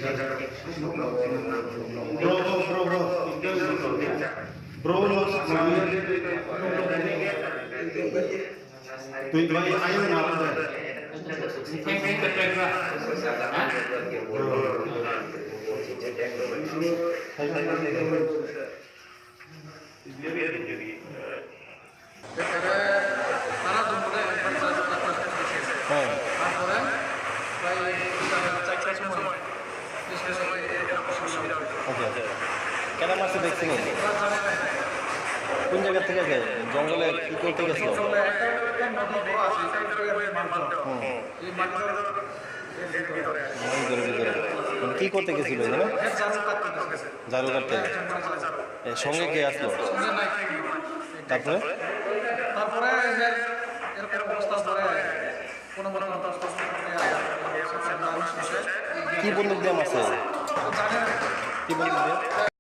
Tuh lagi ayo ngalah deh. কেন মারছে দেখছি না কোন জায়গা থেকে যায় জঙ্গলে কি করতে গেছিল কি করতে গেছিল ঝাড়ু কাটতে সঙ্গে কে আসলো তারপরে কি বন্দুক দিয়ে মারছে কি বন্দুক দিয়ে